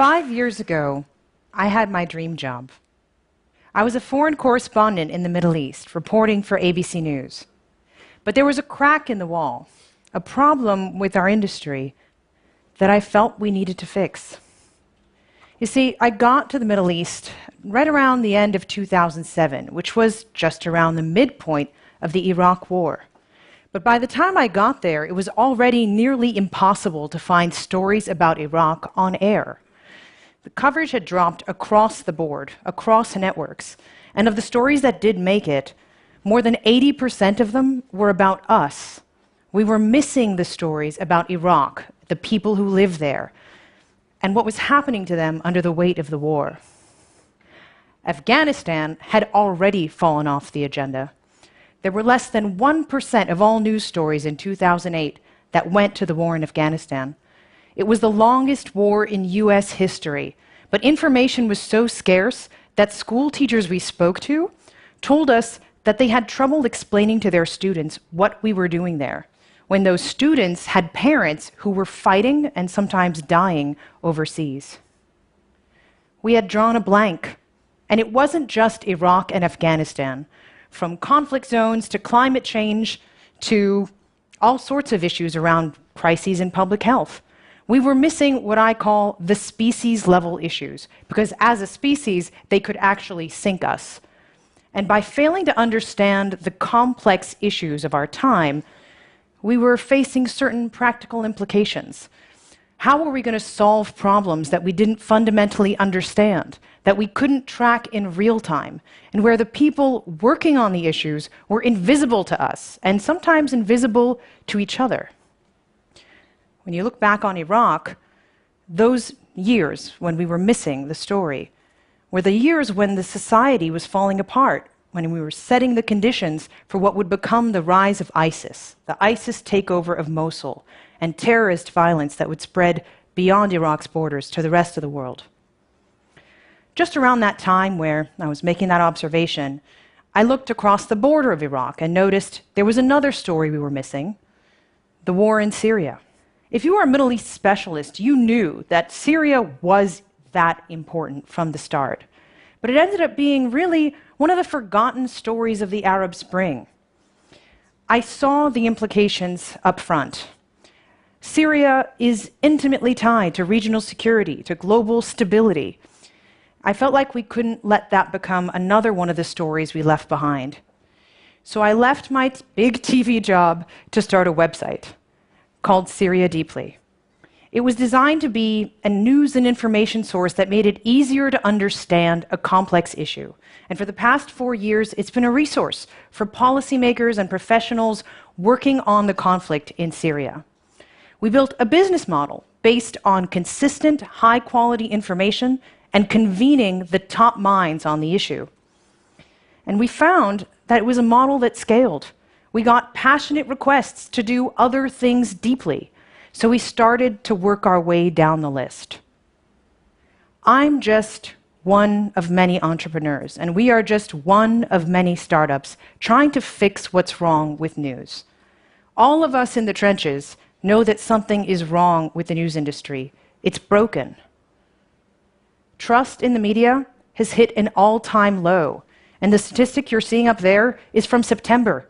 5 years ago, I had my dream job. I was a foreign correspondent in the Middle East, reporting for ABC News. But there was a crack in the wall, a problem with our industry that I felt we needed to fix. You see, I got to the Middle East right around the end of 2007, which was just around the midpoint of the Iraq War. But by the time I got there, it was already nearly impossible to find stories about Iraq on air. The coverage had dropped across the board, across networks, and of the stories that did make it, more than 80% of them were about us. We were missing the stories about Iraq, the people who live there, and what was happening to them under the weight of the war. Afghanistan had already fallen off the agenda. There were less than 1% of all news stories in 2008 that went to the war in Afghanistan. It was the longest war in US history, but information was so scarce that school teachers we spoke to told us that they had trouble explaining to their students what we were doing there, when those students had parents who were fighting and sometimes dying overseas. We had drawn a blank, and it wasn't just Iraq and Afghanistan. From conflict zones to climate change to all sorts of issues around crises in public health. We were missing what I call the species-level issues, because as a species, they could actually sink us. And by failing to understand the complex issues of our time, we were facing certain practical implications. How were we going to solve problems that we didn't fundamentally understand, that we couldn't track in real time, and where the people working on the issues were invisible to us, and sometimes invisible to each other? When you look back on Iraq, those years when we were missing the story were the years when the society was falling apart, when we were setting the conditions for what would become the rise of ISIS, the ISIS takeover of Mosul, and terrorist violence that would spread beyond Iraq's borders to the rest of the world. Just around that time where I was making that observation, I looked across the border of Iraq and noticed there was another story we were missing: the war in Syria. If you were a Middle East specialist, you knew that Syria was that important from the start. But it ended up being really one of the forgotten stories of the Arab Spring. I saw the implications up front. Syria is intimately tied to regional security, to global stability. I felt like we couldn't let that become another one of the stories we left behind. So I left my big TV job to start a website called Syria Deeply. It was designed to be a news and information source that made it easier to understand a complex issue. And for the past 4 years, it's been a resource for policymakers and professionals working on the conflict in Syria. We built a business model based on consistent, high-quality information and convening the top minds on the issue. And we found that it was a model that scaled. We got passionate requests to do other things deeply, so we started to work our way down the list. I'm just one of many entrepreneurs, and we are just one of many startups trying to fix what's wrong with news. All of us in the trenches know that something is wrong with the news industry. It's broken. Trust in the media has hit an all-time low, and the statistic you're seeing up there is from September.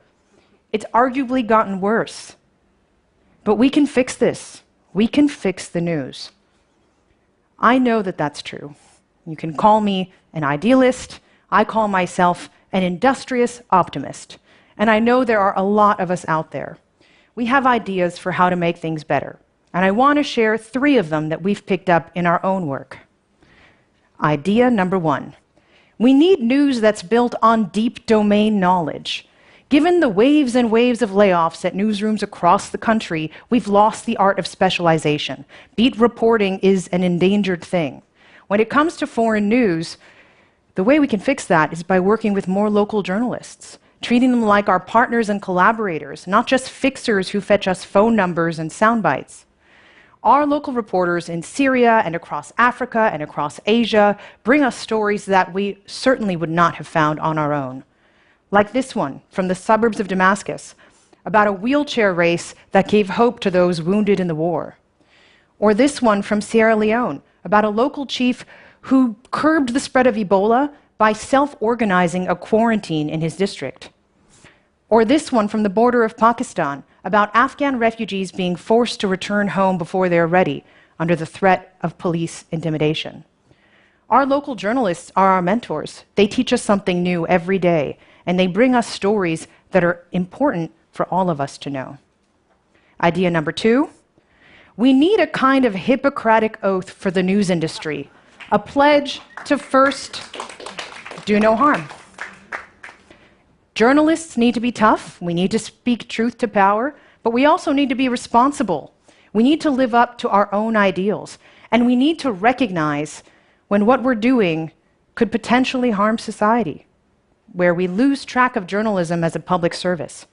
It's arguably gotten worse. But we can fix this. We can fix the news. I know that that's true. You can call me an idealist. I call myself an industrious optimist. And I know there are a lot of us out there. We have ideas for how to make things better. And I want to share 3 of them that we've picked up in our own work. Idea number 1. We need news that's built on deep domain knowledge. Given the waves and waves of layoffs at newsrooms across the country, we've lost the art of specialization. Beat reporting is an endangered thing. When it comes to foreign news, the way we can fix that is by working with more local journalists, treating them like our partners and collaborators, not just fixers who fetch us phone numbers and sound bites. Our local reporters in Syria and across Africa and across Asia bring us stories that we certainly would not have found on our own. Like this one from the suburbs of Damascus, about a wheelchair race that gave hope to those wounded in the war. Or this one from Sierra Leone, about a local chief who curbed the spread of Ebola by self-organizing a quarantine in his district. Or this one from the border of Pakistan about Afghan refugees being forced to return home before they're ready under the threat of police intimidation. Our local journalists are our mentors. They teach us something new every day, and they bring us stories that are important for all of us to know. Idea number 2, we need a kind of Hippocratic oath for the news industry, a pledge to first do no harm. Journalists need to be tough, we need to speak truth to power, but we also need to be responsible. We need to live up to our own ideals, and we need to recognize when what we're doing could potentially harm society, where we lose track of journalism as a public service.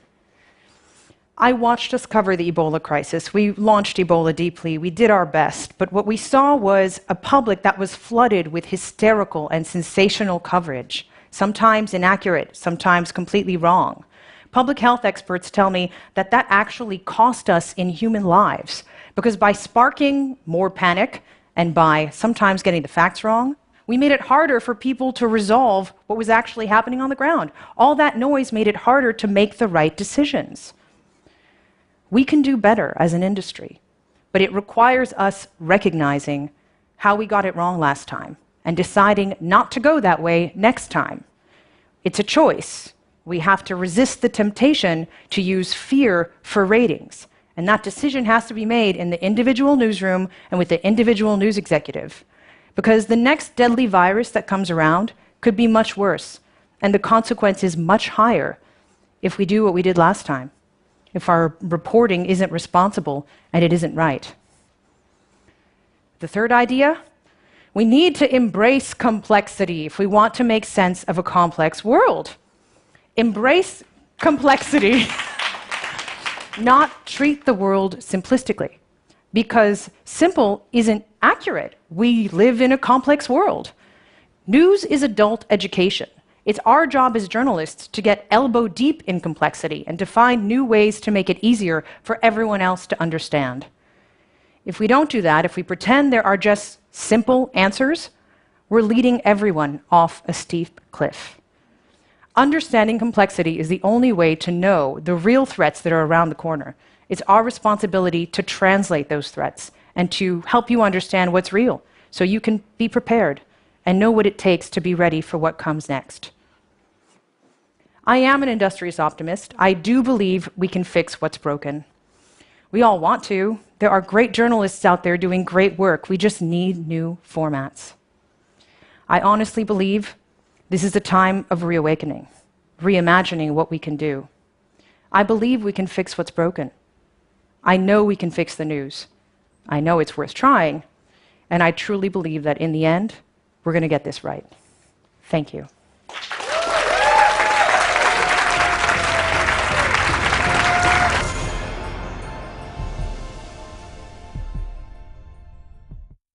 I watched us cover the Ebola crisis. We launched Ebola deeply. We did our best. But what we saw was a public that was flooded with hysterical and sensational coverage, sometimes inaccurate, sometimes completely wrong. Public health experts tell me that that actually cost us in human lives, because by sparking more panic and by sometimes getting the facts wrong, we made it harder for people to resolve what was actually happening on the ground. All that noise made it harder to make the right decisions. We can do better as an industry, but it requires us recognizing how we got it wrong last time and deciding not to go that way next time. It's a choice. We have to resist the temptation to use fear for ratings, and that decision has to be made in the individual newsroom and with the individual news executive, because the next deadly virus that comes around could be much worse, and the consequence is much higher if we do what we did last time, if our reporting isn't responsible and it isn't right. The third idea, we need to embrace complexity if we want to make sense of a complex world. Embrace complexity, not treat the world simplistically, because simple isn't accurate. We live in a complex world. News is adult education. It's our job as journalists to get elbow deep in complexity and to find new ways to make it easier for everyone else to understand. If we don't do that, if we pretend there are just simple answers, we're leading everyone off a steep cliff. Understanding complexity is the only way to know the real threats that are around the corner. It's our responsibility to translate those threats and to help you understand what's real so you can be prepared and know what it takes to be ready for what comes next. I am an industrious optimist. I do believe we can fix what's broken. We all want to. There are great journalists out there doing great work. We just need new formats. I honestly believe this is a time of reawakening, reimagining what we can do. I believe we can fix what's broken. I know we can fix the news. I know it's worth trying, and I truly believe that in the end, we're going to get this right. Thank you.